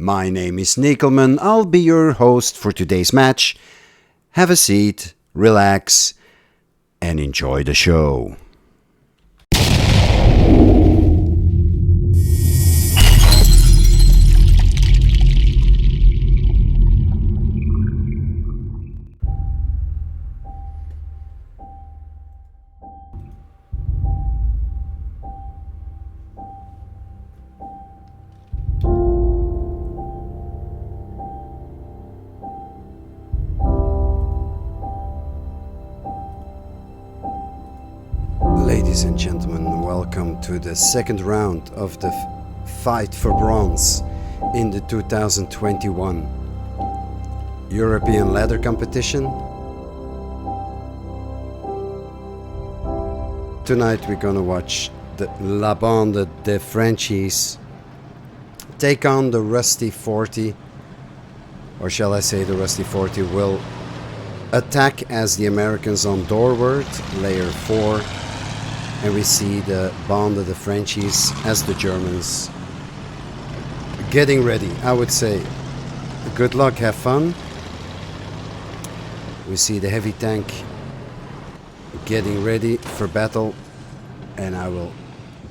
My name is Nickelman. I'll be your host for today's match. Have a seat, relax, and enjoy the show. Ladies and gentlemen, welcome to the second round of the fight for bronze in the 2021 European ladder competition. Tonight we're gonna watch the La Bande de Frenchies take on the Rusty 40, or shall I say the Rusty 40 will attack as the Americans on doorward, layer 4. And we see the Bande de Frenchies as the Germans getting ready. I would say good luck, have fun. We see the heavy tank getting ready for battle, and I will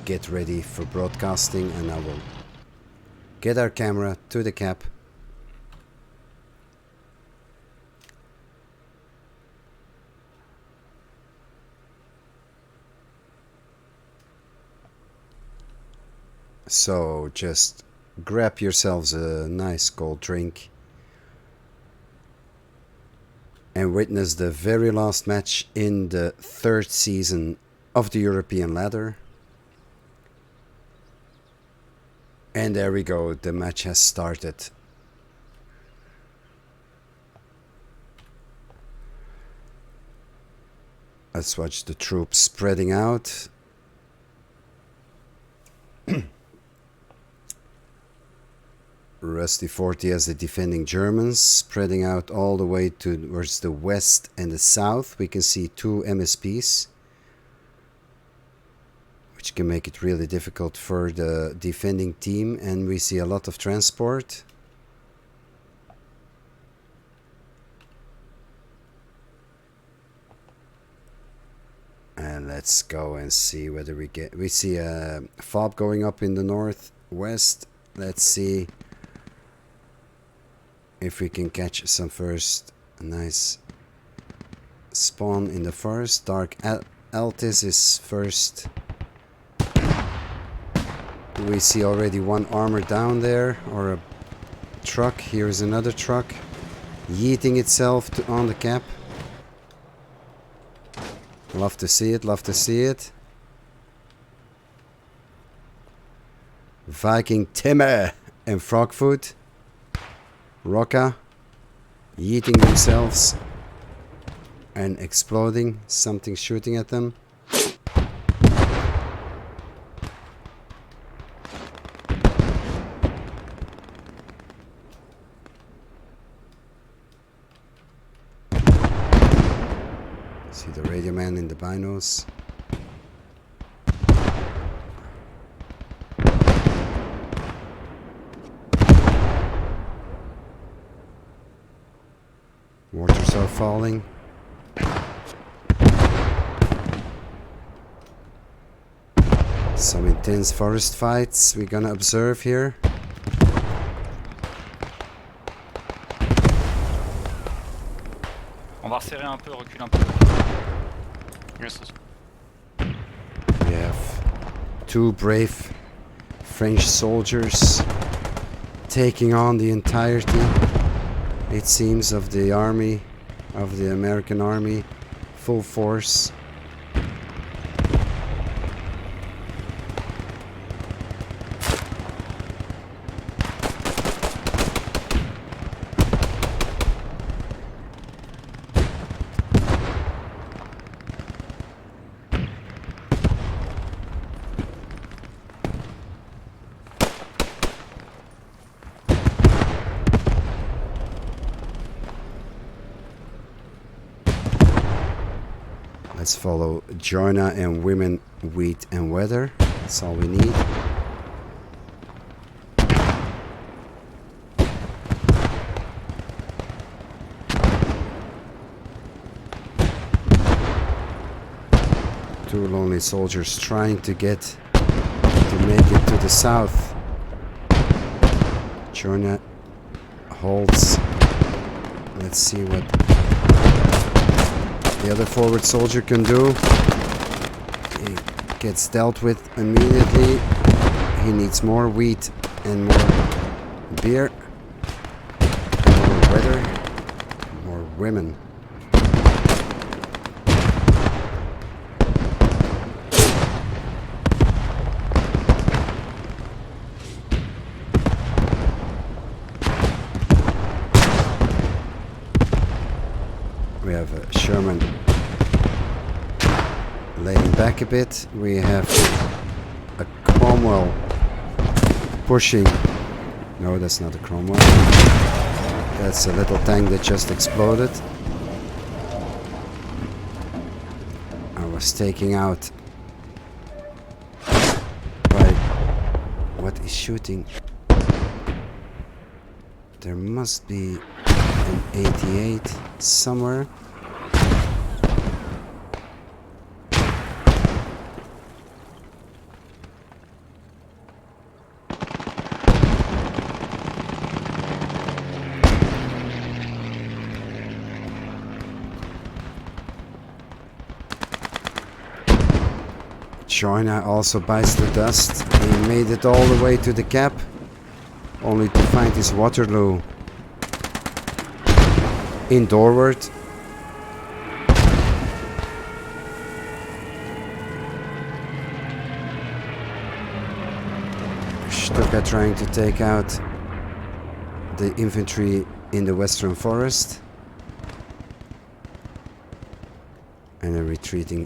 get ready for broadcasting, and I will get our camera to the cap. So just grab yourselves a nice cold drink and witness the very last match in the third season of the European ladder. And there we go, the match has started. Let's watch the troops spreading out. Rusty 40 as the defending Germans, spreading out all the way towards the west and the south. We can see two MSPs, which can make it really difficult for the defending team, and we see a lot of transport. And let's go and see whether we see a fob going up in the northwest. Let's see if we can catch some first nice spawn in the forest. Dark Altis is first. We see already one armor down there, or a truck. Here's another truck yeeting itself on the cap. Love to see it, love to see it. Viking Timmer and Frogfoot Rocca yeeting themselves and exploding, something shooting at them. See the radio man in the binos. Mortars are falling. Some intense forest fights we're gonna observe here. On va resserrer un peu, recule un peu. Yes. We have two brave French soldiers taking on the entirety, it seems, of the army, of the American army, full force. Let's follow Joanna and Women, Wheat and Weather. That's all we need. Two lonely soldiers trying to make it to the south. China holds. Let's see what the other forward soldier can do. He gets dealt with immediately. He needs more wheat and more beer, more weather, more women. We have a Sherman laying back a bit. We have a Cromwell pushing. No, that's not a Cromwell. That's a little tank that just exploded. I was taking out by what is shooting. There must be an 88 somewhere. China also bites the dust. He made it all the way to the cap, only to find his Waterloo indoorward. Stuka trying to take out the infantry in the Western Forest, and a retreating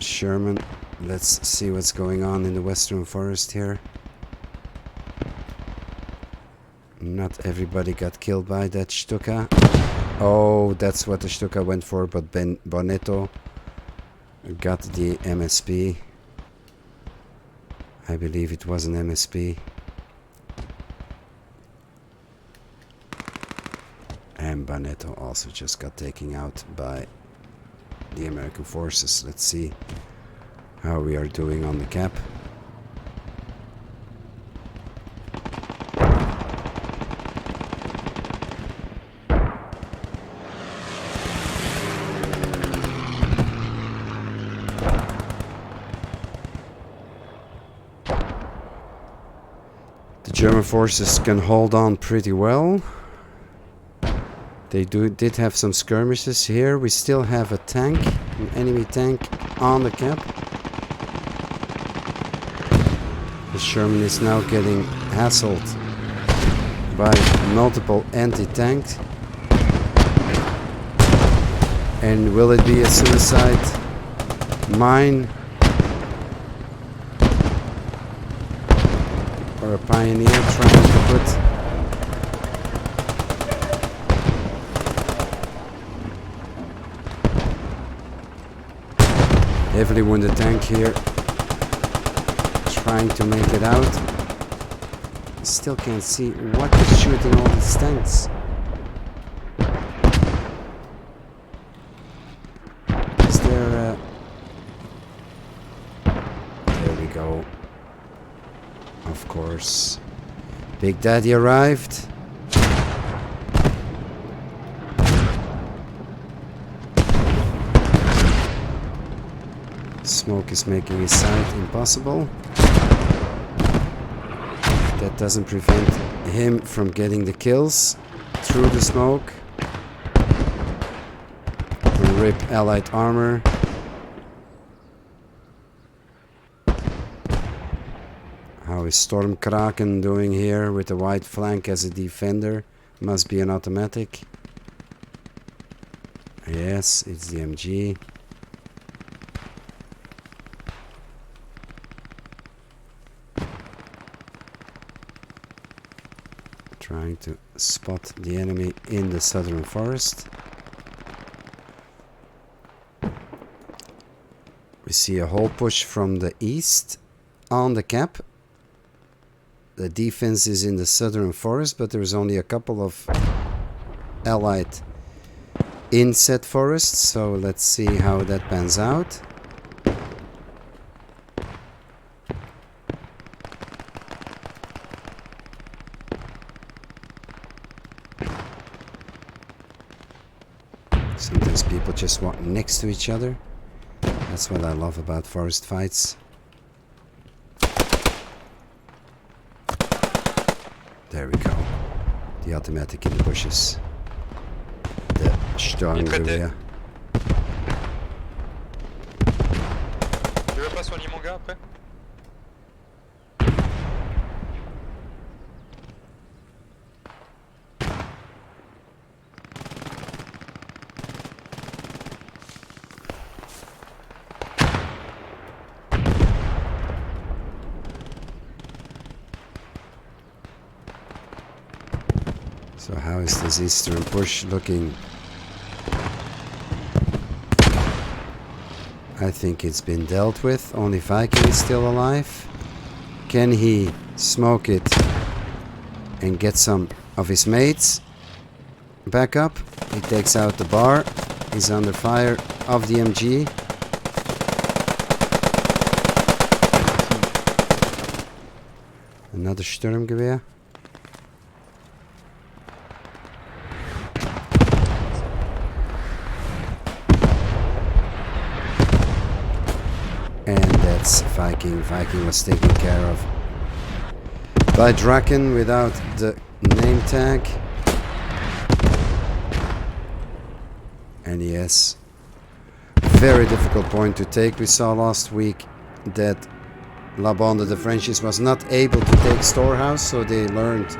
Sherman. Let's see what's going on in the Western Forest here. Not everybody got killed by that Stuka. Oh, that's what the Stuka went for, but Bonetto got the MSP. I believe it was an MSP. And Bonetto also just got taken out by the American forces. Let's see how we are doing on the cap. The German forces can hold on pretty well. They did have some skirmishes here. We still have a tank, an enemy tank on the cap. The Sherman is now getting hassled by multiple anti-tanks. And will it be a suicide mine? Or a pioneer trying to put heavily wounded tank here, trying to make it out. Still can't see what is shooting all these tanks. Is there a... There we go. Of course. Big Daddy arrived. Smoke is making his sight impossible. That doesn't prevent him from getting the kills through the smoke. We'll rip allied armor. How is Stormkraken doing here with the white flank as a defender? Must be an automatic. Yes, it's the MG. Trying to spot the enemy in the southern forest. We see a whole push from the east on the cap. The defense is in the southern forest, but there's only a couple of allied inset forests, so let's see how that pans out. because people just walk next to each other. That's what I love about forest fights. There we go. The automatic in the bushes. The Sturmgewehr. Tu veux pas soigner mon gars après? So how is this eastern push looking? I think it's been dealt with. Only Viking is still alive. Can he smoke it and get some of his mates back up? He takes out the bar. He's under fire of the MG. Another Sturmgewehr. And that's Viking. Viking was taken care of by Draken without the name tag. And yes, very difficult point to take. We saw last week that La Bande de Frenchies was not able to take Storehouse, so they learned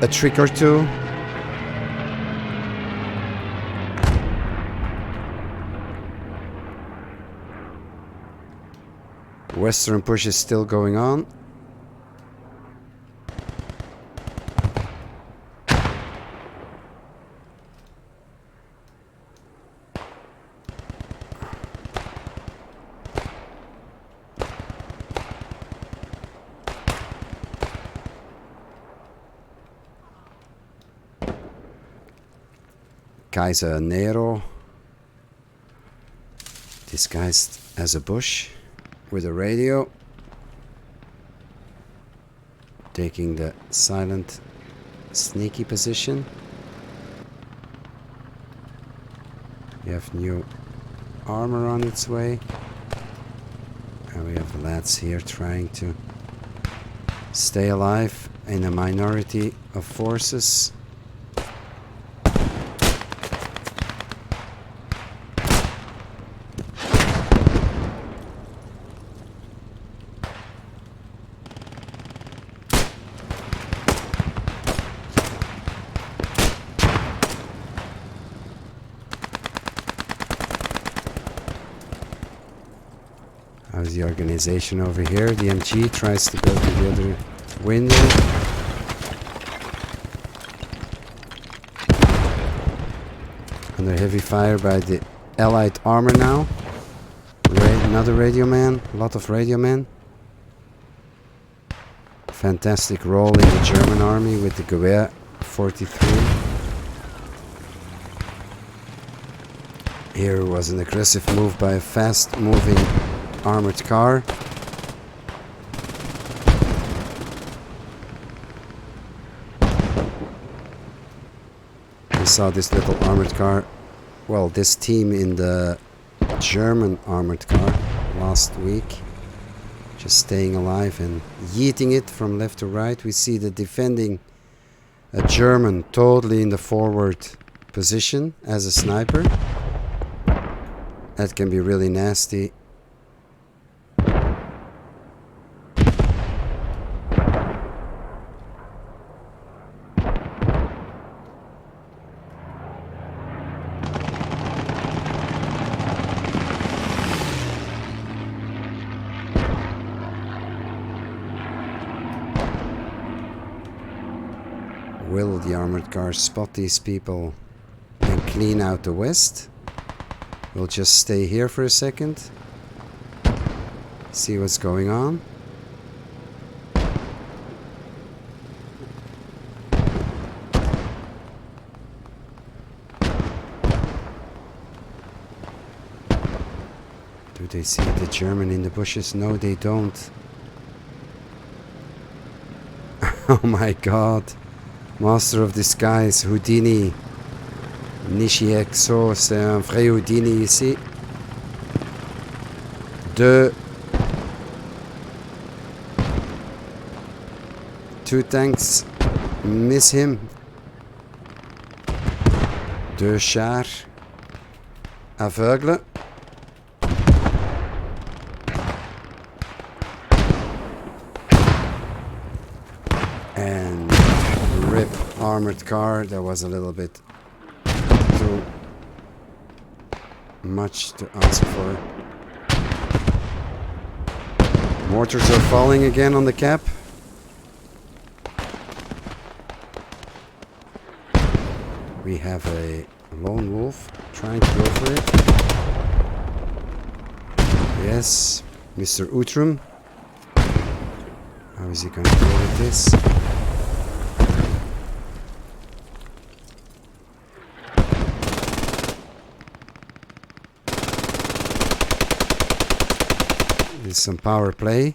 a trick or two. Western push is still going on. Kaiser Nero, disguised as a bush with a radio, taking the silent, sneaky position. We have new armor on its way, and we have the lads here trying to stay alive in a minority of forces. How's the organization over here? The MG tries to go to the other window. Under heavy fire by the Allied armor now. Another radio man. A lot of radio men. Fantastic role in the German army with the Gewehr 43. Here was an aggressive move by a fast-moving armored car. We saw this little armored car, well, this team in the German armored car last week, just staying alive and yeeting it from left to right. We see the defending a German totally in the forward position as a sniper. That can be really nasty. Will the armored car spot these people and clean out the west? We'll just stay here for a second. See what's going on. Do they see the German in the bushes? No, they don't. Oh my god. Master of disguise, Houdini. Nishihexo, c'est un vrai Houdini ici. 2 tanks miss him. 2 chars aveugles. And RIP armored car. That was a little bit too much to ask for. Mortars are falling again on the cap. We have a lone wolf trying to go for it. Yes, Mr. Outram. How is he going to deal with this? There's some power play.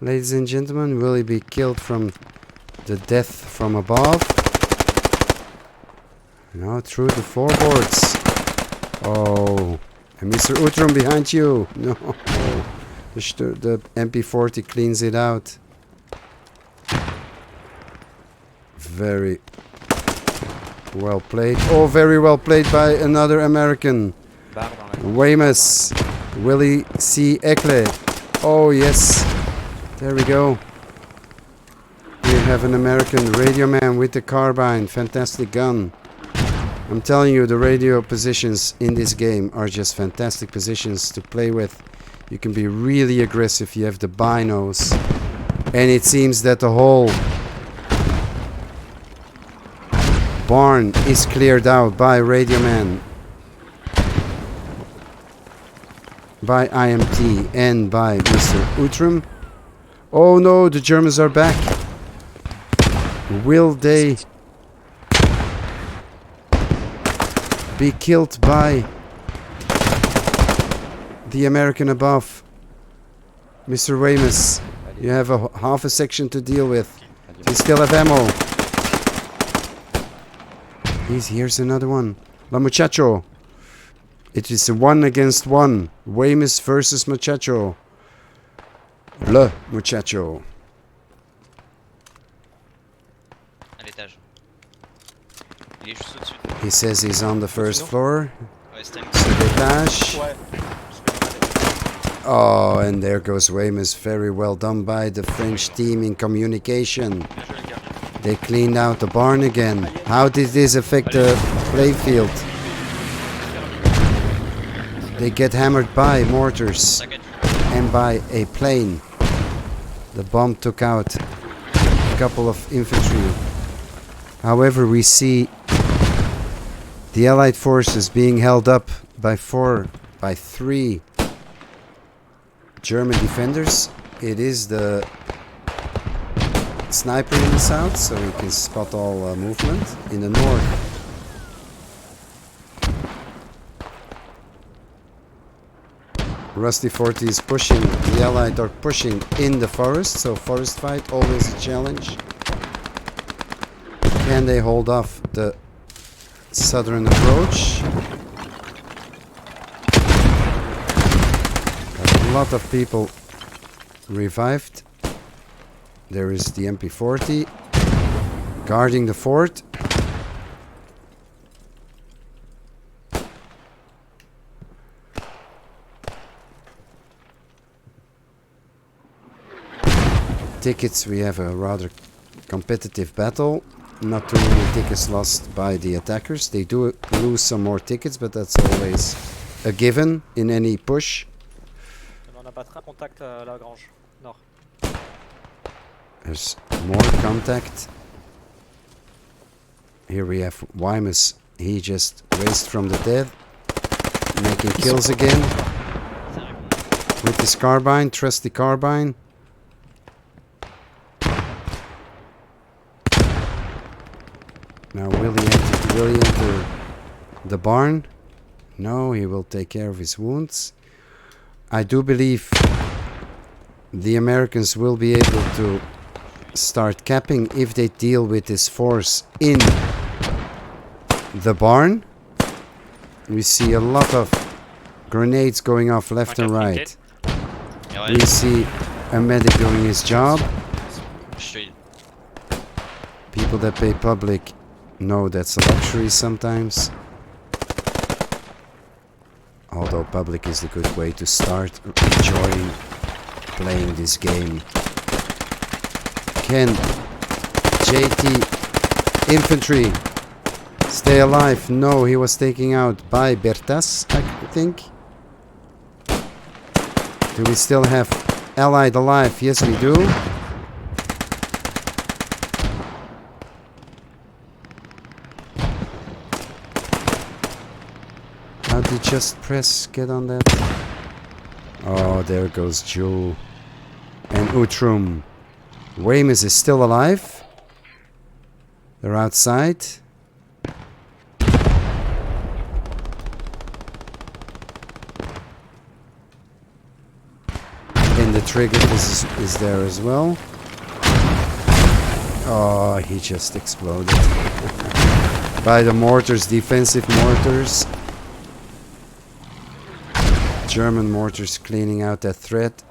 Ladies and gentlemen, will he be killed from the death from above? No, through the floorboards. Oh, and Mr. Outram behind you. No, the MP40 cleans it out. Very well played. Oh, very well played by another American. Weymouth. Willie C. Ekle. Oh, yes. There we go. We have an American radio man with the carbine. Fantastic gun. I'm telling you, the radio positions in this game are just fantastic positions to play with. You can be really aggressive. You have the binos. And it seems that the whole barn is cleared out by radio man, by IMT, and by Mr. Outram. Oh no, the Germans are back. Will they be killed by the American above? Mr. Weymouth, you have half a section to deal with. You still have ammo. Here's another one. La Muchacho. It is a 1 against 1. Weymouth versus Muchacho. Le Muchacho. À l'étage. Il est juste au-dessus. He says he's on the first floor. Ouais, c'était un Sur l'étage. Ouais. Oh, and there goes Weymouth. Very well done by the French team in communication. Bien joué, les gars. They cleaned out the barn again. How did this affect the playfield? They get hammered by mortars T'inquiète. and by a plane. The bomb took out a couple of infantry. However, we see the Allied forces being held up by 3 German defenders. It is the sniper in the south, so he can spot all movement. In the north, Rusty 40 is pushing, the Allied are pushing in the forest, so forest fight, always a challenge. Can they hold off the southern approach? A lot of people revived. There is the MP40 guarding the fort. Tickets, we have a rather competitive battle. Not too many tickets lost by the attackers. They do lose some more tickets, but that's always a given in any push. On a pas très contact à la grange nord. There's more contact. Here we have Weymouth. He just raised from the dead, making kills again with his carbine, trusty carbine. Now will he enter the barn? No, he will take care of his wounds. I do believe the Americans will be able to start capping if they deal with this force in the barn. We see a lot of grenades going off left and right. Et ouais, We see a medic doing his job. je suis. People that pay public know that's a luxury sometimes. Although public is the good way to start enjoying playing this game. Can JT infantry stay alive? No, he was taken out by Bertas, I think. Do we still have Allied alive? Yes, we do. How did just press get on that? Oh, there goes Jewel and Utrum. Weymouth is still alive. They're outside. And the trigger is there as well. Oh, he just exploded. By the mortars, defensive mortars. German mortars cleaning out that threat.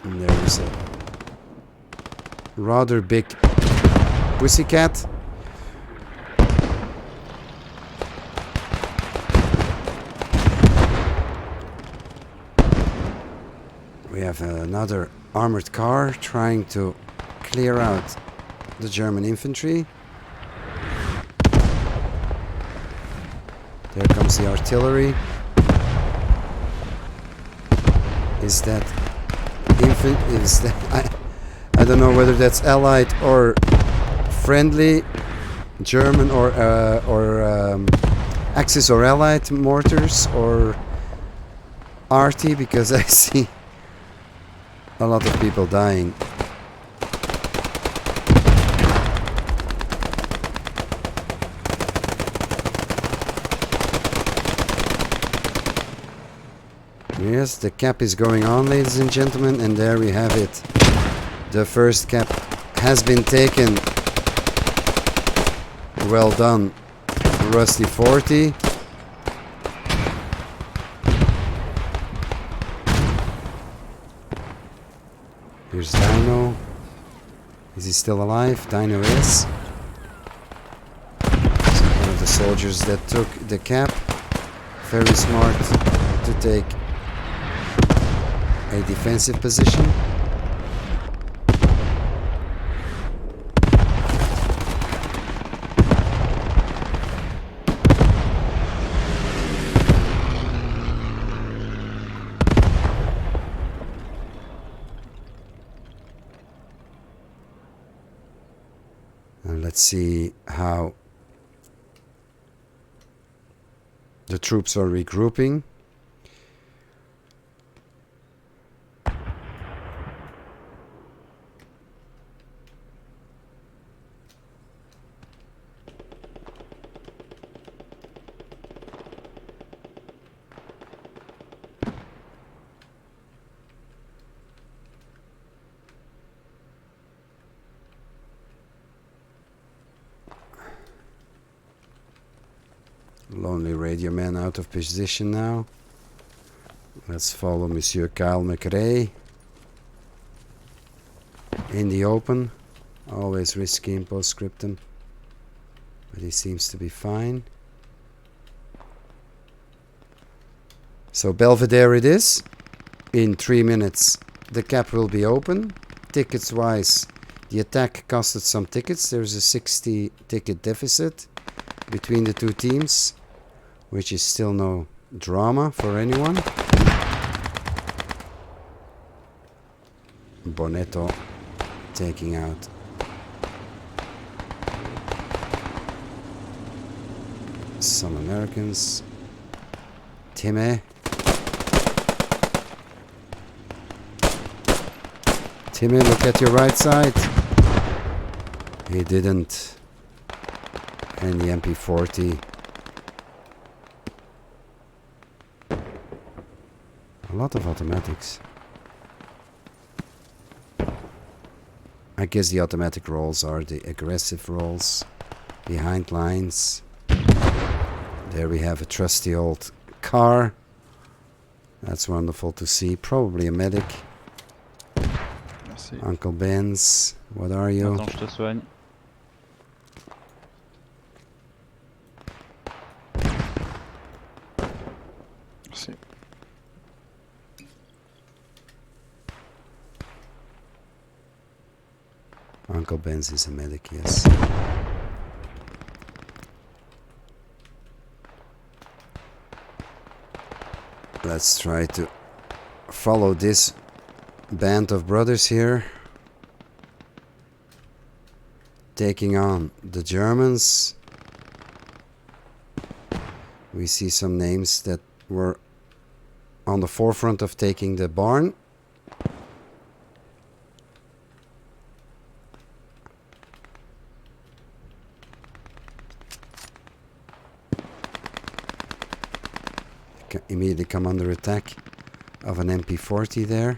And there is a rather big pussycat. We have another armored car trying to clear out the German infantry. There comes the artillery. Is that is that I don't know whether that's Allied or friendly German or Axis or Allied mortars or R40, because I see a lot of people dying. Yes, the cap is going on, ladies and gentlemen, and there we have it. The first cap has been taken. Well done, Rusty 40. Here's Dino. Is he still alive? Dino is. One of the soldiers that took the cap. Very smart to take a defensive position. And let's see how the troops are regrouping. Lonely radio man out of position now. Let's follow Monsieur Kyle McRae in the open. Always risky in postscriptum, but he seems to be fine. So Belvedere it is. In 3 minutes the cap will be open. Tickets wise, the attack costed some tickets. There's a 60 ticket deficit between the two teams, which is still no drama for anyone. Bonetto taking out some Americans. Timmy. Timmy, look at your right side. He didn't. And the MP40. A lot of automatics. I guess the automatic rolls are the aggressive rolls. Behind lines. There we have a trusty old car. That's wonderful to see. Probably a medic. Merci. Uncle Ben's. What are you? Attends, je te soigne. Merci. Uncle Ben's is a medic, yes. Let's try to follow this band of brothers here. Taking on the Germans. We see some names that were on the forefront of taking the barn. Immediately come under attack of an MP40 there.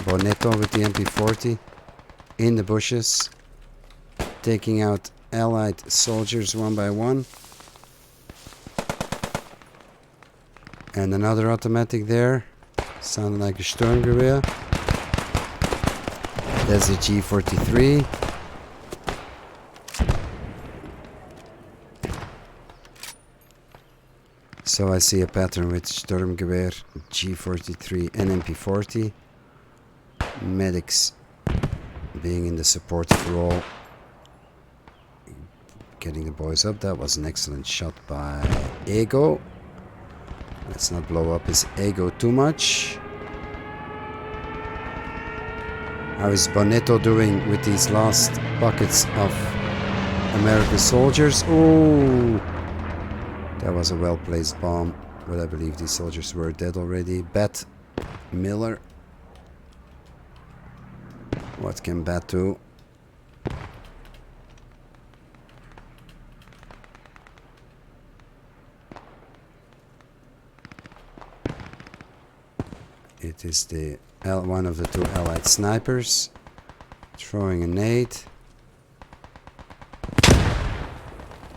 Bonetto with the MP40 in the bushes, taking out Allied soldiers one by one. And another automatic there, sounding like a Sturmgewehr. That's the G43. So I see a pattern with Sturmgewehr, G43 and MP40. Medics being in the supportive role. Getting the boys up. That was an excellent shot by Ego. Let's not blow up his ego too much. How is Bonetto doing with these last buckets of American soldiers? Oh! That was a well-placed bomb, but I believe these soldiers were dead already. Bat Miller. What can Bat do? It is the one of the two Allied snipers throwing a nade.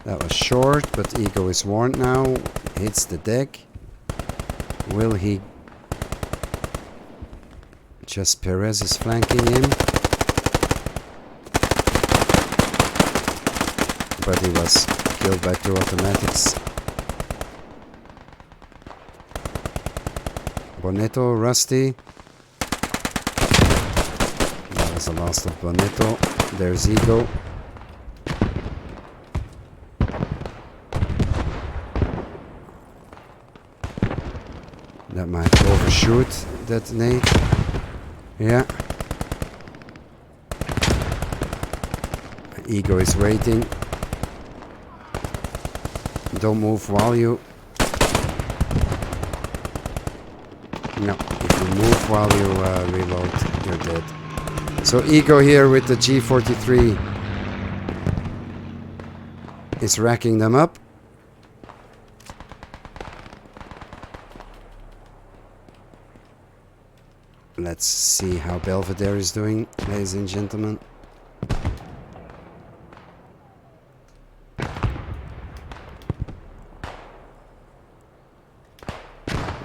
That was short, but Ego is warned now. Hits the deck. Will he? Just Perez is flanking him. But he was killed by two automatics. Bonetto, Rusty. That was the last of Bonetto. There's Ego. That might overshoot that nade. Yeah. Ego is waiting. Don't move while you... No, if you move while you reload, you're dead. So Ego here with the G43 is racking them up. Let's see how Belvedere is doing, ladies and gentlemen.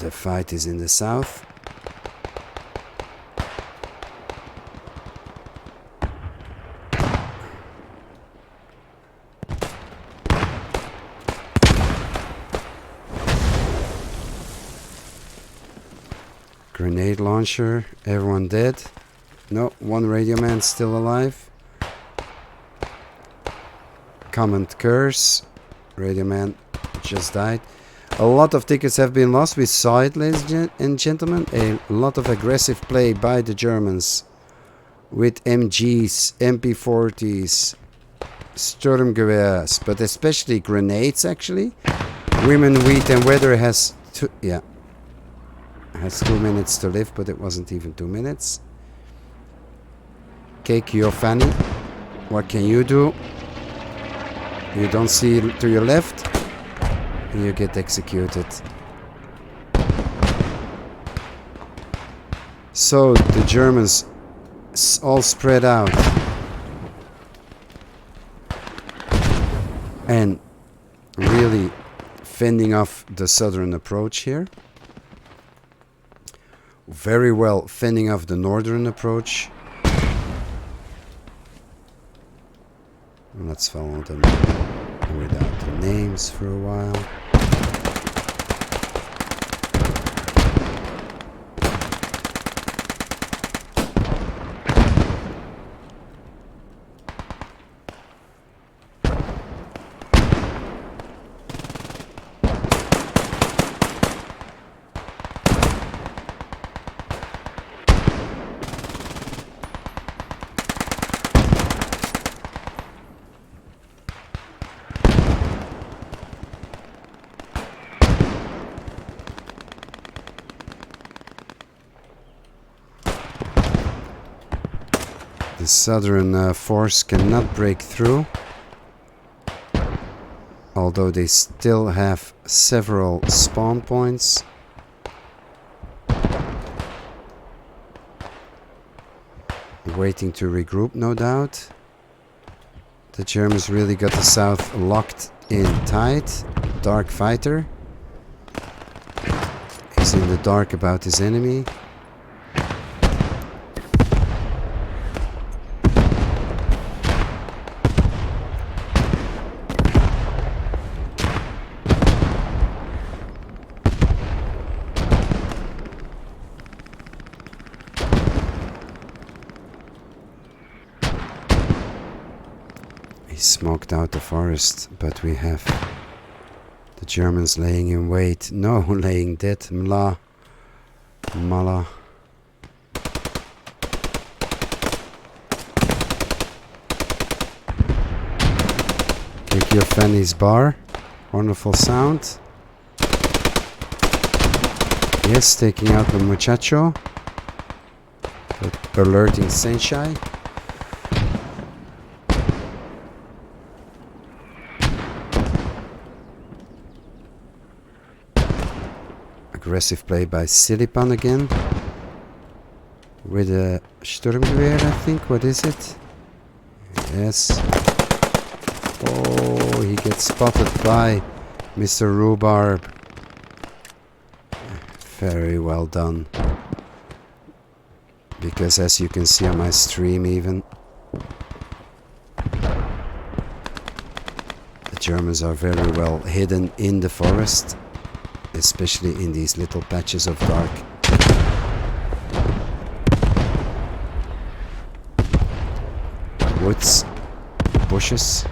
The fight is in the south. Grenade launcher, everyone dead. No, one radio man still alive. Comment curse, radio man just died. A lot of tickets have been lost. We saw it, ladies and gentlemen. A lot of aggressive play by the Germans with MGs, MP40s, Sturmgewehrs, but especially grenades actually. Women, Wheat and Weather has two, has 2 minutes to live, but it wasn't even 2 minutes. Cake your fanny. What can you do? You don't see to your left. You get executed. So the Germans all spread out and really fending off the southern approach here. Very well fending off the northern approach. Let's follow them without the names for a while. The southern force cannot break through, although they still have several spawn points. Waiting to regroup, no doubt. The Germans really got the south locked in tight. Dark fighter. He's in the dark about his enemy. Smoked out the forest, but we have the Germans laying in wait. No, laying dead. Mla. Mala. Kick your Fanny's bar. Wonderful sound. Yes, taking out the muchacho. But alerting Senshai. Aggressive play by Silipan again. With a Sturmgewehr, I think. What is it? Yes. Oh, he gets spotted by Mr. Rhubarb. Very well done. Because as you can see on my stream even, the Germans are very well hidden in the forest. Especially in these little patches of dark. Woods, bushes.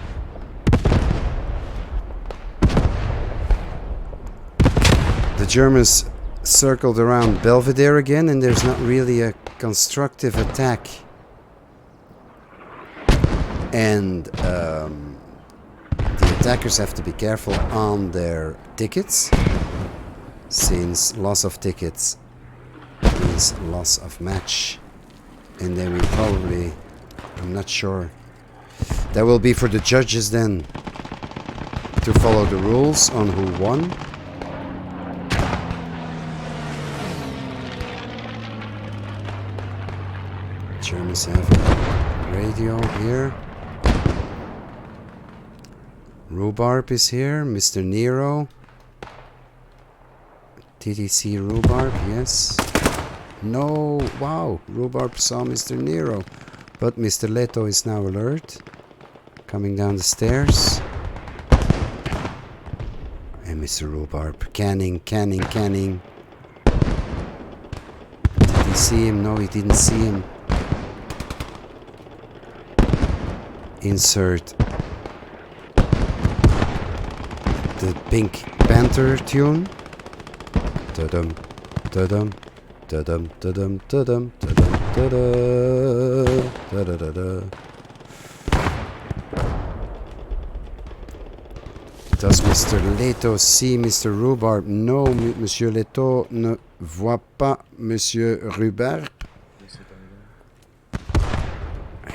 The Germans circled around Belvedere again, and there's not really a constructive attack. And the attackers have to be careful on their tickets. Since loss of tickets means loss of match. And then we probably, I'm not sure, that will be for the judges then to follow the rules on who won. Germans have a radio here. Rhubarb is here, Mr. Nero. TTC Rhubarb, yes. No, wow, Rhubarb saw Mr. Nero. But Mr. Leto is now alert. Coming down the stairs. And Mr. Rhubarb, canning. Did he see him? No, he didn't see him. Insert the Pink Panther tune. Da-dum, da-dum, da-dum, da-dum, da-dum, da-dum, da-da, da-da-da-da. Does Mr. Leto see Mr. Rhubarb? No, Monsieur Leto ne voit pas Monsieur Rhubarb.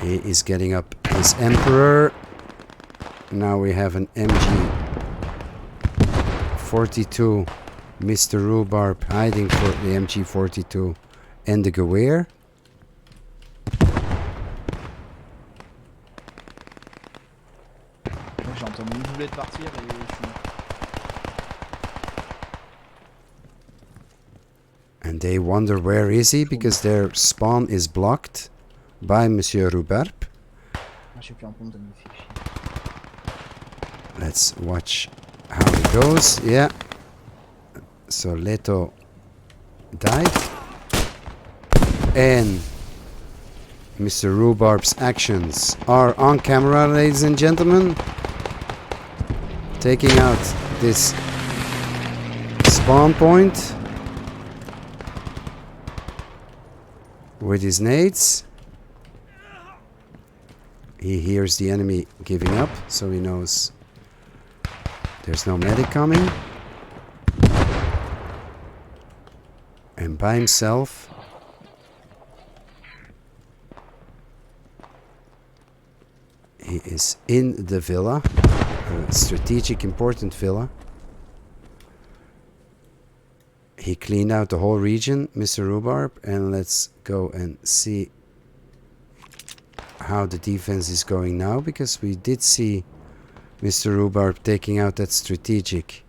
He is getting up his Emperor. Now we have an MG 42. Mr. Rhubarb hiding for the MG42 and the Gewehr. J'ai entendu une boulette partir et je suis... And they wonder where is he because their spawn is blocked by Monsieur Rhubarbe. Ah, j'ai plus un pompe de me faire chier. Let's watch how it goes. Yeah. So Leto died. And Mr. Rhubarbe's actions are on camera, ladies and gentlemen. Taking out this spawn point with his nades. He hears the enemy giving up, so he knows there's no medic coming. And by himself, he is in the villa, a strategic important villa. He cleaned out the whole region, Mr. Rhubarbe, and let's go and see how the defense is going now, because we did see Mr. Rhubarbe taking out that strategic.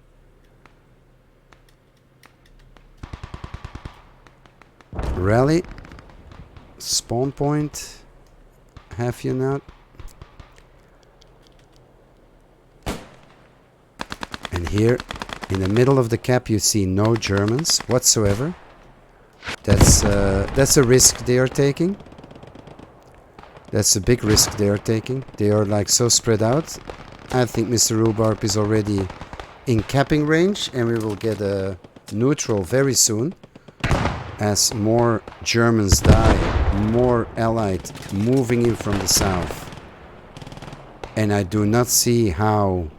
Rally. Spawn point. Have you not? And here, in the middle of the cap, you see no Germans whatsoever. That's a risk they are taking. That's a big risk they are taking. They are like so spread out. I think Mr. Rhubarbe is already in capping range, and we will get a neutral very soon. As more Germans die, more Allied moving in from the south. And I do not see how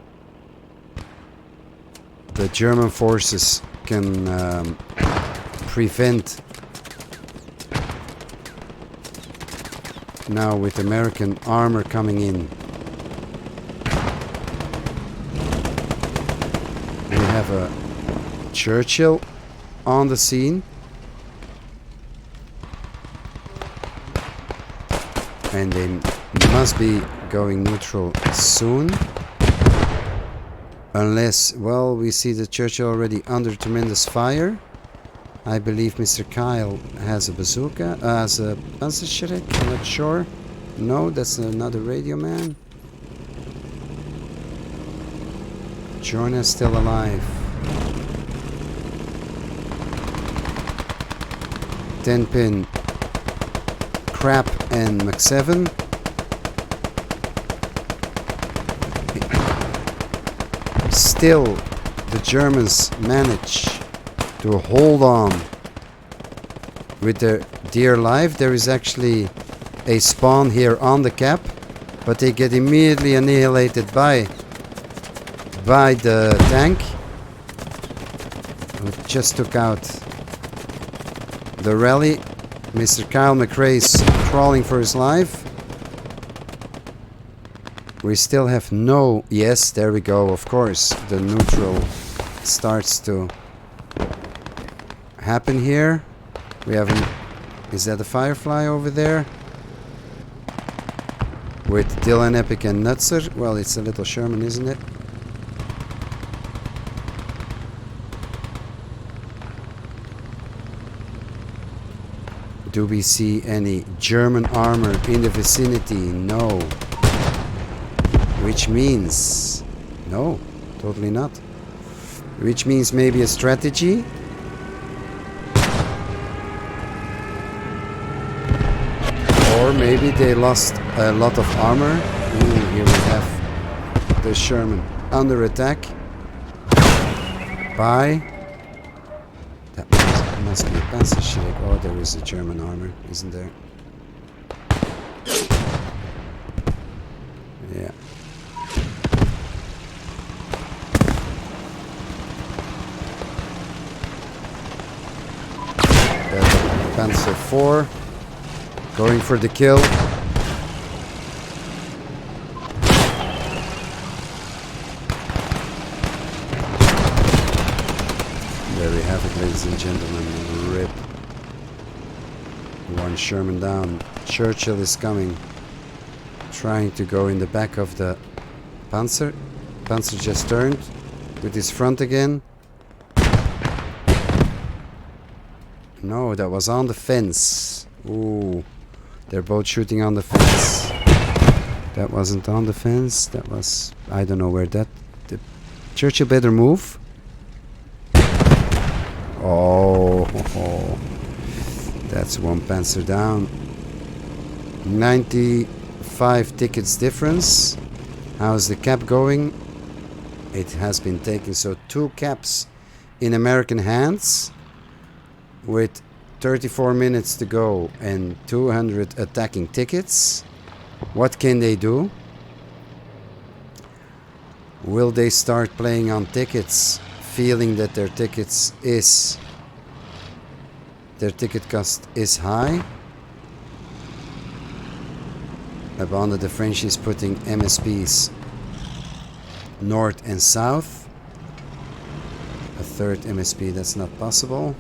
the German forces can prevent now with American armor coming in. We have a Churchill on the scene. And they must be going neutral soon. Unless, well, we see the Churchill already under tremendous fire. I believe Mr. Kyle has a bazooka, has a Panzerschreck, I'm not sure. No, that's another radio man. Jorna's still alive. 10-pin Crap and Mach7. Still, the Germans manage to hold on with their dear life. There is actually a spawn here on the cap, but they get immediately annihilated by the tank, who just took out the rally. Mr. Kyle McRae's crawling for his life. We still have no... Yes, there we go, of course. The neutral starts to happen here. We have an... Is that a Firefly over there? With Dylan, Epic and Nutzer. Well, it's a little Sherman, isn't it? Do we see any German armor in the vicinity? No. Which means... No, totally not. Which means maybe a strategy. Or maybe they lost a lot of armor. Ooh, here we have the Sherman under attack. By... That must be a Panzerschreck. Oh, there is a German armor, isn't there? Yeah. Panzer IV going for the kill. There we have it, ladies and gentlemen. Rip. One Sherman down. Churchill is coming. Trying to go in the back of the Panzer. Panzer just turned with his front again. No, that was on the fence. Ooh, they're both shooting on the fence. That wasn't on the fence. That was, I don't know where that. The Churchill better move. Oh, that's one Panzer down. 95 tickets difference. How's the cap going? It has been taken, so 2 caps in American hands with 34 minutes to go and 200 attacking tickets. What can they do? Will they start playing on tickets, feeling that their ticket cost is high? Abandon the French is putting MSPs north and south. A third MSP, that's not possible.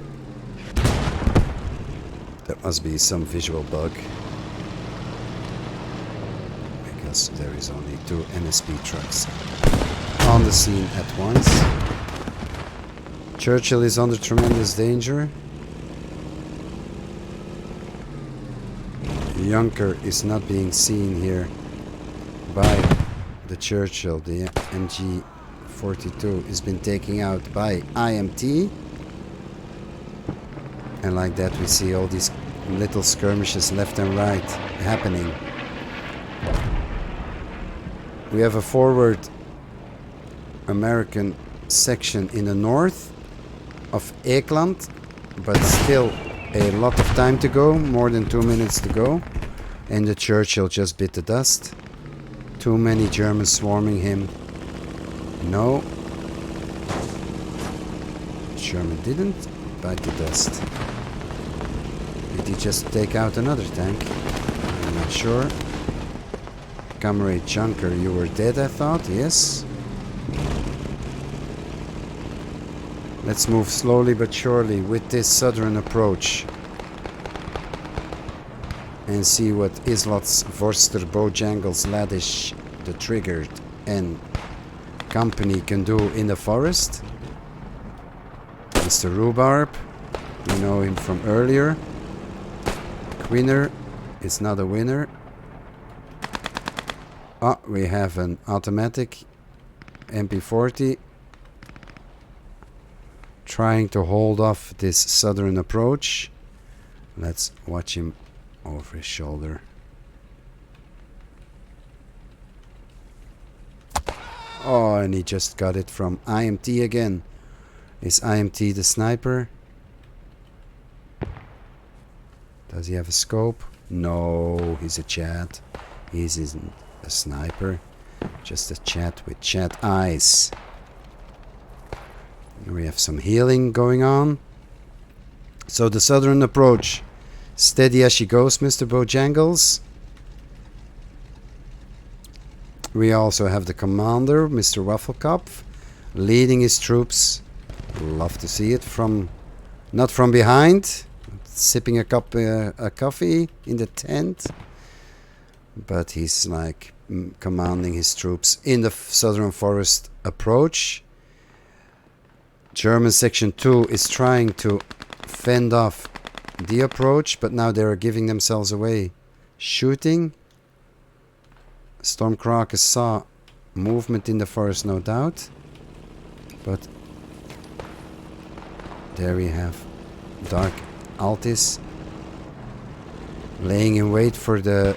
There must be some visual bug, because there is only 2 MSP trucks on the scene at once. Churchill is under tremendous danger. Junker is not being seen here by the Churchill. The MG42 has been taken out by IMT. And like that we see all these little skirmishes left and right happening. We have a forward American section in the north of Eekland, but still a lot of time to go, more than 2 minutes to go, and the Churchill just bit the dust. Too many Germans swarming him. No, German didn't bite the dust. Did he just take out another tank? I'm not sure. Comrade Junker, you were dead, I thought. Yes. Let's move slowly but surely with this southern approach and see what Islots, Vorster, Bojangles, Ladish, the Triggered and company can do in the forest. Mr. Rhubarb, you know him from earlier. Winner is not a winner. Ah, we have an automatic MP40 trying to hold off this southern approach. Let's watch him over his shoulder. Oh, and he just got it from IMT again. Is IMT the sniper? Does he have a scope? No, he's a chat. He isn't a sniper. Just a chat with chat eyes. We have some healing going on. So the southern approach. Steady as she goes, Mr. Bojangles. We also have the commander, Mr. Waffelkopf, leading his troops. Love to see it from, not from behind, sipping a cup of coffee in the tent, but he's like commanding his troops in the southern forest approach. German section 2 is trying to fend off the approach, but now they are giving themselves away. Shooting. Stormcrocker saw movement in the forest, no doubt. But there we have Dark Altis laying in wait for the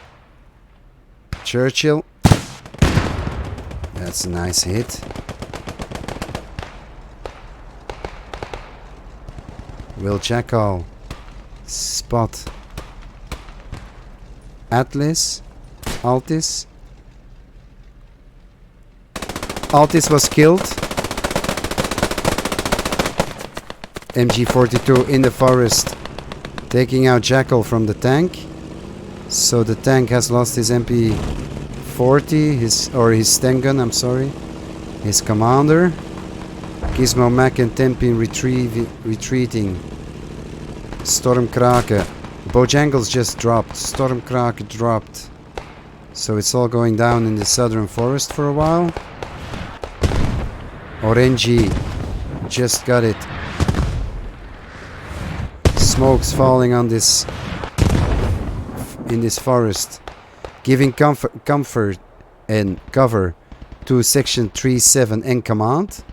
Churchill. That's a nice hit. Will Jackal spot Atlas? Altis? Altis was killed. MG42 in the forest, taking out Jackal from the tank. So the tank has lost his MP40, his Sten gun, I'm sorry. His commander. Gizmo Mac and Tempin retreating. Stormkrake. Bojangles just dropped. Stormkrake dropped. So it's all going down in the southern forest for a while. Orenji just got it. smokes falling on this in this forest, giving comfort and cover to section 37 and command.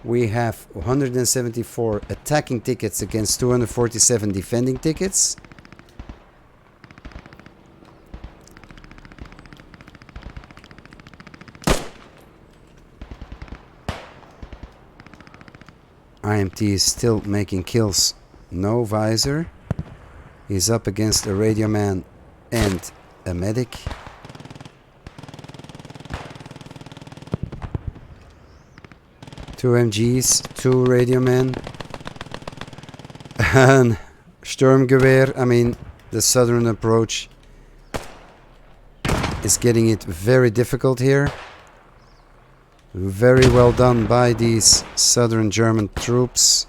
We have 174 attacking tickets against 247 defending tickets. IMT is still making kills. No visor. He's up against a radio man and a medic. Two MGs, two radio men, and Sturmgewehr. I mean, the southern approach is getting it very difficult here. Very well done by these southern German troops.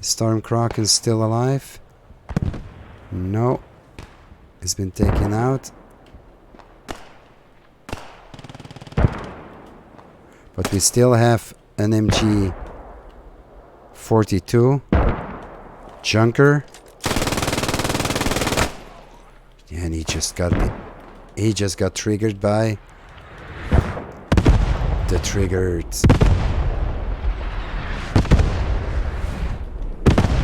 Stormkraken still alive? No. It's been taken out. But we still have an MG 42 Junker. And he just got triggered by the triggered.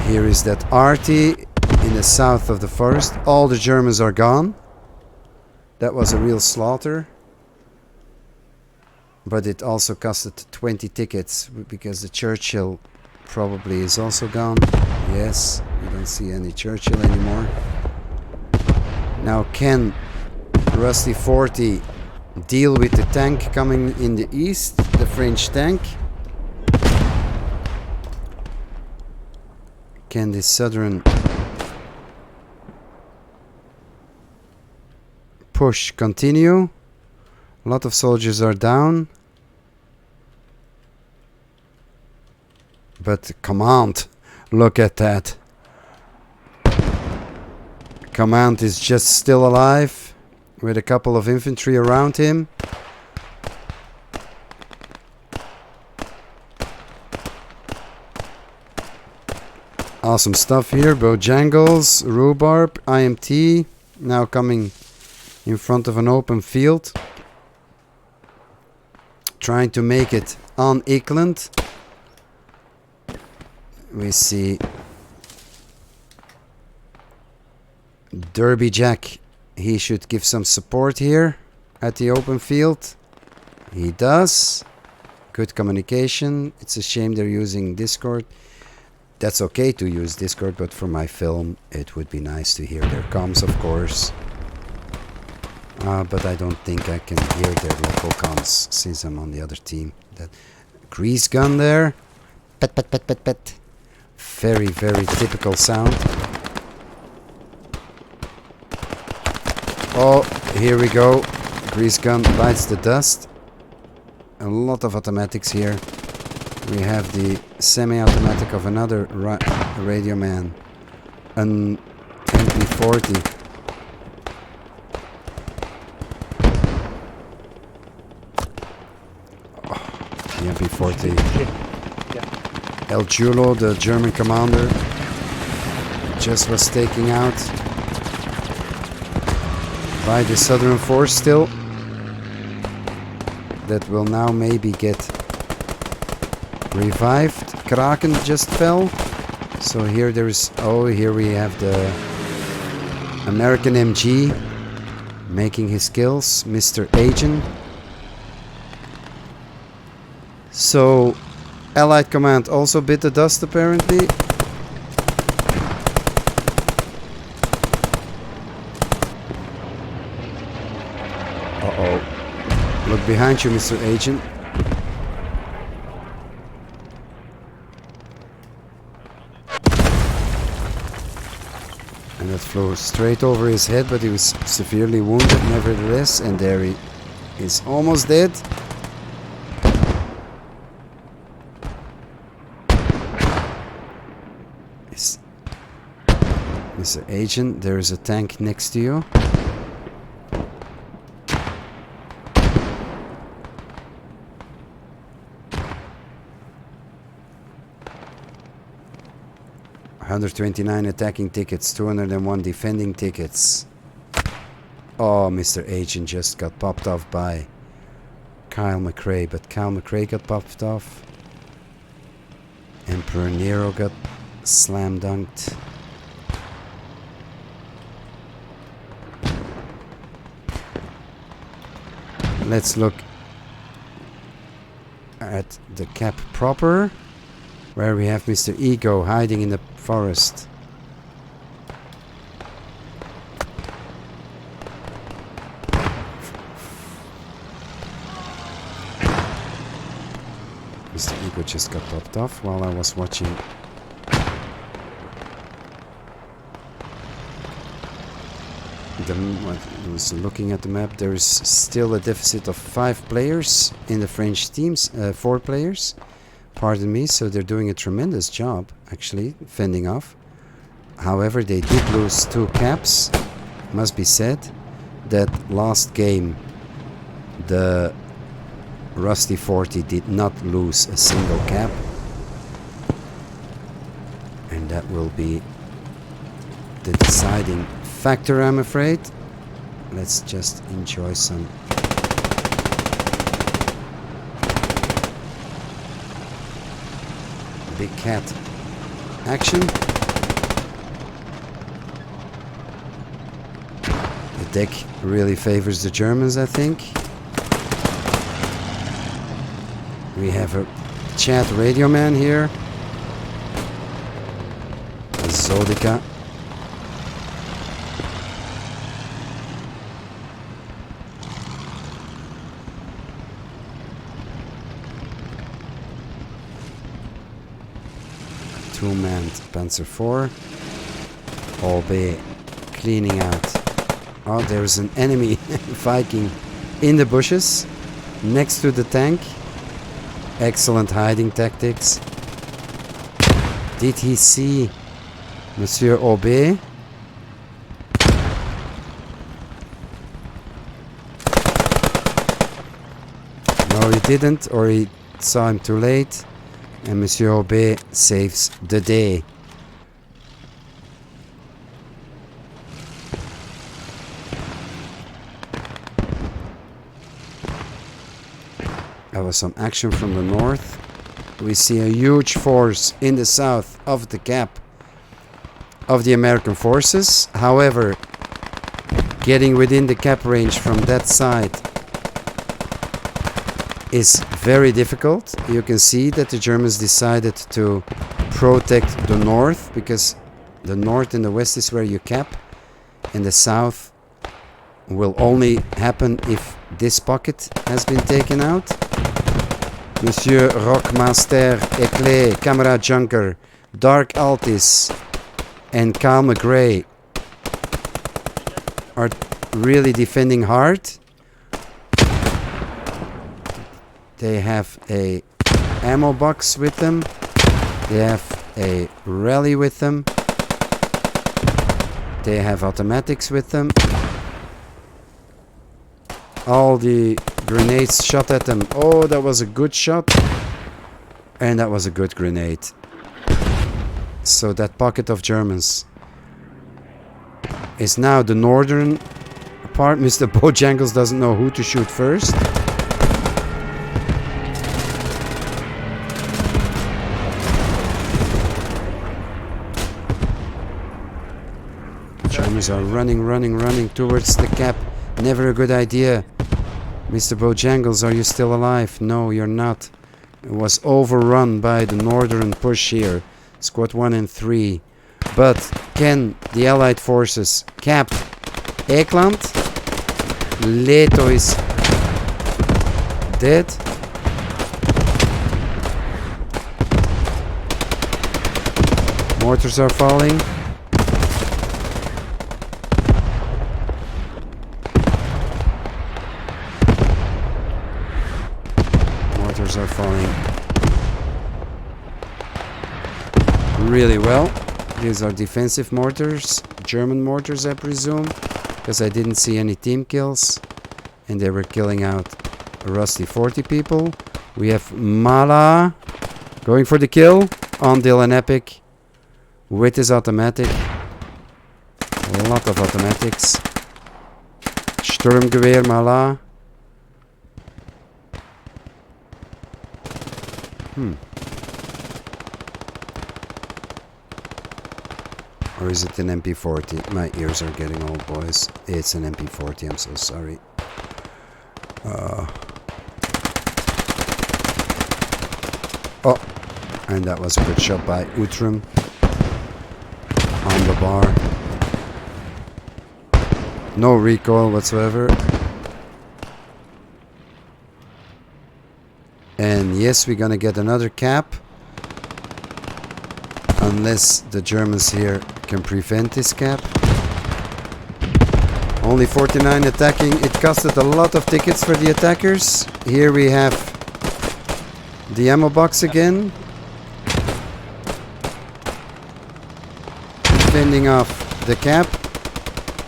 Here is that R40 in the south of the forest. All the Germans are gone. That was a real slaughter. But it also costed 20 tickets because the Churchill probably is also gone. Yes, we don't see any Churchill anymore. Now can Rusty 40 deal with the tank coming in the east, the French tank? Can the southern push continue? A lot of soldiers are down. But command, look at that. Command is just still alive with a couple of infantry around him. Awesome stuff here. Bojangles, Rhubarb, IMT now coming in front of an open field. Trying to make it on Ikland. We see Derby Jack. He should give some support here at the open field. He does. Good communication. It's a shame they're using Discord. That's okay to use Discord, but for my film it would be nice to hear their comms, of course. But I don't think I can hear their local comms since I'm on the other team. That grease gun there. Pet, pet, pet, pet, pet. Very, very typical sound. Oh, here we go. Grease gun bites the dust. A lot of automatics here. We have the semi-automatic of another radio man. An MP40. The MP40. El Julo, the German commander, just was taken out by the southern force still. That will now maybe get revived. Kraken just fell. So here there is... Oh, here we have the American MG making his kills. Mr. Agent. So... Allied command also bit the dust apparently. Uh-oh. Look behind you, Mr. Agent. And that flew straight over his head, but he was severely wounded nevertheless. And there he is, almost dead. Mr. Agent, there is a tank next to you. 129 attacking tickets, 201 defending tickets. Oh, Mr. Agent just got popped off by Kyle McRae, but Kyle McRae got popped off. Emperor Nero got slam dunked. Let's look at the cap proper, where we have Mr. Ego hiding in the forest. Mr. Ego just got popped off while I was watching. I was looking at the map. There is still a deficit of 5 players in the French teams, 4 players, pardon me, so they're doing a tremendous job actually fending off. However, they did lose 2 caps. Must be said that last game the Rusty 40 did not lose a single cap, and that will be the deciding factor, I'm afraid. Let's just enjoy some big cat action. The deck really favors the Germans, I think. We have a chat radio man here, a Zodica. Two-manned Panzer IV. LB cleaning out. Oh, there's an enemy Viking in the bushes next to the tank. Excellent hiding tactics. Did he see Monsieur Aubé? No, he didn't, or he saw him too late. And Monsieur Aubé saves the day. There was some action from the north. We see a huge force in the south of the gap of the American forces. However, getting within the cap range from that side is very difficult. You can see that the Germans decided to protect the north, because the north and the west is where you cap, and the south will only happen if this pocket has been taken out. Monsieur Rockmaster, Eclair, Camera Junker, Dark Altis and Kyle McRae are really defending hard. They have a ammo box with them. They have a rally with them. They have automatics with them. All the grenades shot at them. Oh, that was a good shot. And that was a good grenade. So that pocket of Germans is now the northern part. Mr. Bojangles doesn't know who to shoot first. Germans are running towards the cap. Never a good idea. Mr. Bojangles, are you still alive? No, you're not. It was overrun by the northern push here. Squad 1 and 3. But can the Allied forces cap Ekland? Leto is dead. Mortars are falling. Are falling really well. These are defensive mortars, German mortars, I presume, because I didn't see any team kills, and they were killing out Rusty 40 people. We have Mala going for the kill on Dylan Epic. with his automatic. A lot of automatics. Sturmgewehr mal là. Or is it an MP40? My ears are getting old, boys. It's an MP40, I'm so sorry. Oh, and that was a good shot by Utrum on the bar. No recoil whatsoever. And yes, we're gonna get another cap. Unless the Germans here can prevent this cap. Only 49 attacking. It costed a lot of tickets for the attackers. Here we have the ammo box again. Defending off the cap.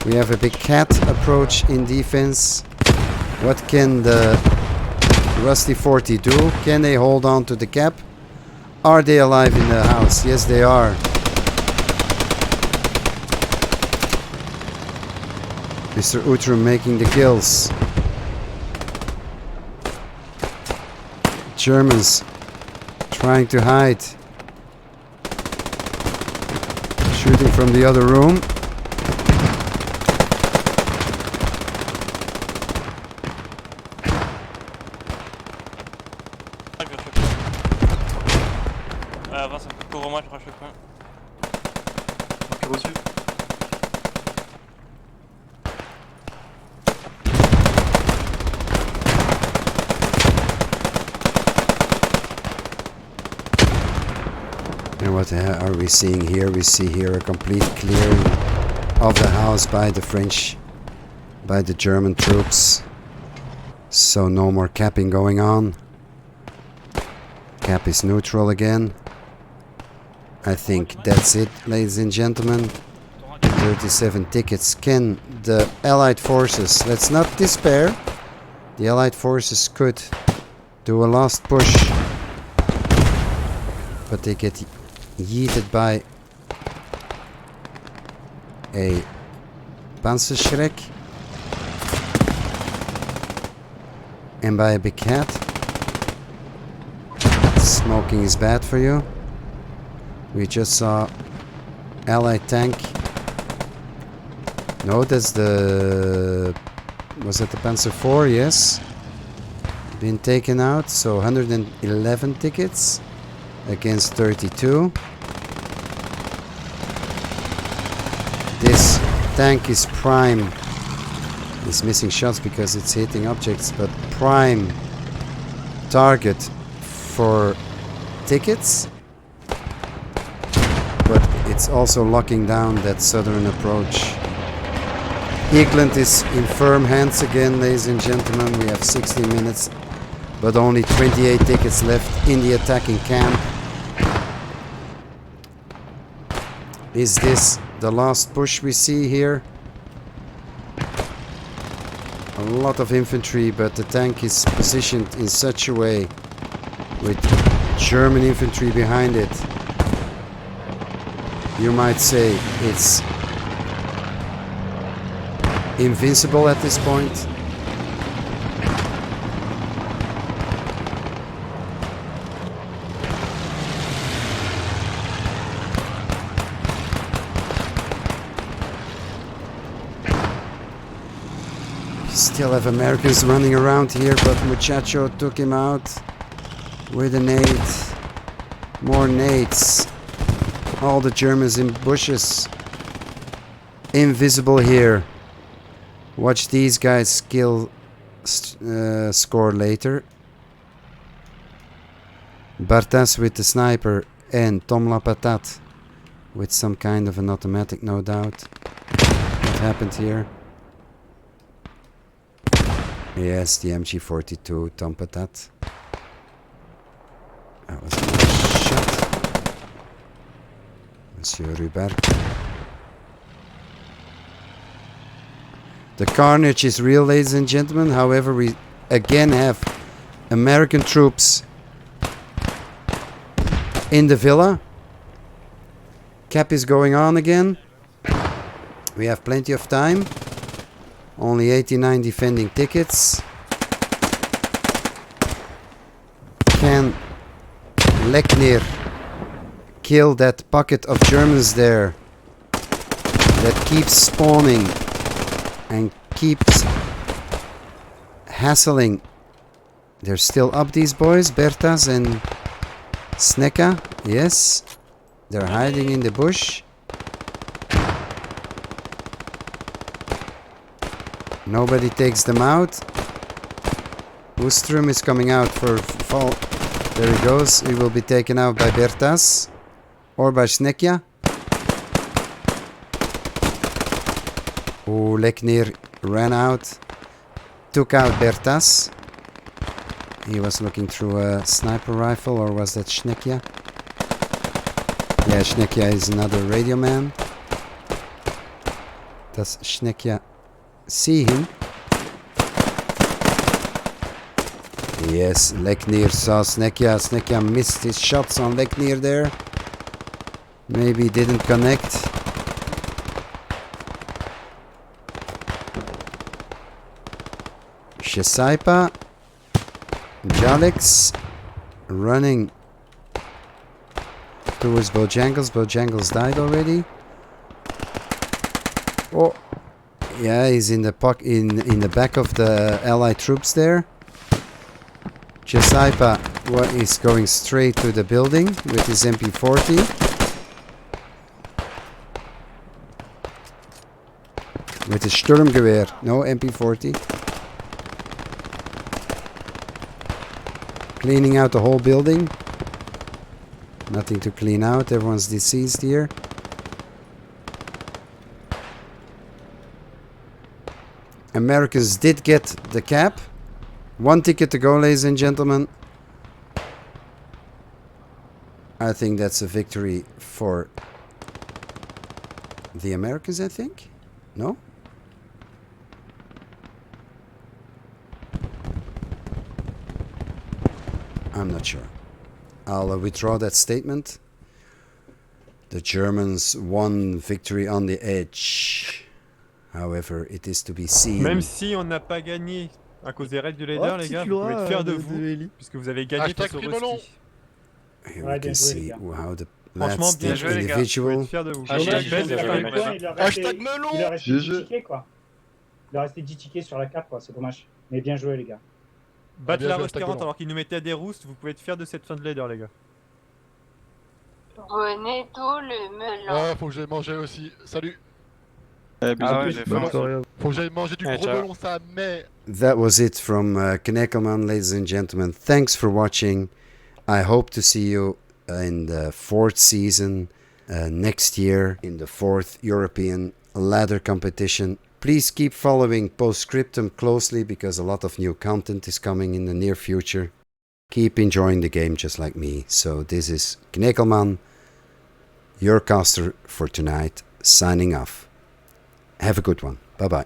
We have a big cat approach in defense. What can the Rusty 40 do? Can they hold on to the cap? Are they alive in the house? Yes, they are. Mr. Utrum making the kills. Germans trying to hide. Shooting from the other room. Avance un peu, couvre-moi, je rush le coin. Ok, reçu. And what are we seeing here? We see here a complete clearing of the house by the French, by the German troops. So no more capping going on. Cap is neutral again. I think that's it, ladies and gentlemen. 37 tickets. Can the Allied forces, let's not despair, the Allied forces could do a last push, but they get yeeted by a Panzerschreck and by a big cat. Smoking is bad for you. We just saw Allied tank. No, that's the... Was it the Panzer IV? Yes. Been taken out. So 111 tickets against 32. This tank is prime. It's missing shots because it's hitting objects, but prime target for tickets. But it's also locking down that southern approach. England is in firm hands again, ladies and gentlemen. We have 60 minutes, but only 28 tickets left in the attacking camp. Is this the last push we see here? A lot of infantry, but the tank is positioned in such a way with German infantry behind it. You might say it's invincible at this point. Still have Americans running around here, but Muchacho took him out with a nade. More nades. All the Germans in bushes. Invisible here. Watch these guys score later. Bartas with the sniper and Tom Lapatat with some kind of an automatic, no doubt. What happened here? Yes, the MG42 Tom Patat. That was a nice shot. Monsieur Rubert. The carnage is real, ladies and gentlemen. However, we again have American troops in the villa. Cap is going on again. We have plenty of time. Only 89 defending tickets. Can Leknir kill that pocket of Germans there that keeps spawning and keeps hassling? They're still up, these boys, Bertas and Sneka. Yes, they're hiding in the bush. Nobody takes them out. Ustrum is coming out for fall. There he goes. He will be taken out by Bertas or by Snekia. Oh, Leknir ran out, took out Bertas. He was looking through a sniper rifle, or was that Snekia? Yeah, Snekia is another radio man. Does Snekia see him? Yes, Leknir saw Snekia. Snekia missed his shots on Leknir there. Maybe didn't connect. Shesaipa, Jalix running towards Bojangles. Bojangles died already. Oh, yeah, he's in the in the back of the Allied troops there. Chesaipa is going straight to the building with his MP40. With his Sturmgewehr, no MP40. Cleaning out the whole building. Nothing to clean out, everyone's deceased here. Americans did get the cap. 1 ticket to go, ladies and gentlemen. I think that's a victory for the Americans, I think. No? I'm not sure. I'll withdraw that statement. The Germans won victory on the edge. However, it is to be seen. Même si on n'a pas gagné à cause des règles du leader, les gars, vous pouvez être fiers de vous, puisque vous avez gagné face au Rusty. Here we can see how the Franchement, lads bien did joué, les gars. Vous pouvez individual. être fiers de vous. Hashtag Belle, bien joué, les gars. Il leur Hashtag melon. il leur restait 10 tickets, quoi. Il leur restait 10 tickets sur la carte, quoi. C'est dommage. Mais bien joué, les gars. Battre Bien la joué, Rust hashtag 40 melon. alors qu'ils nous mettaient à des roustes, vous pouvez être fiers de cette fin de leader, les gars. Bonetto le melon. Ouais, faut que j'aille manger aussi. Salut. Ah ouais, j'ai faim. Faut que j'aille manger du Ouais, gros ciao. melon, ça met. That was it from Knekelman, ladies and gentlemen. Thanks for watching. I hope to see you in the 4th season next year in the 4th European ladder competition. Please keep following Postscriptum closely because a lot of new content is coming in the near future. Keep enjoying the game just like me. So this is Knekelman, your caster for tonight, signing off. Have a good one. Bye-bye.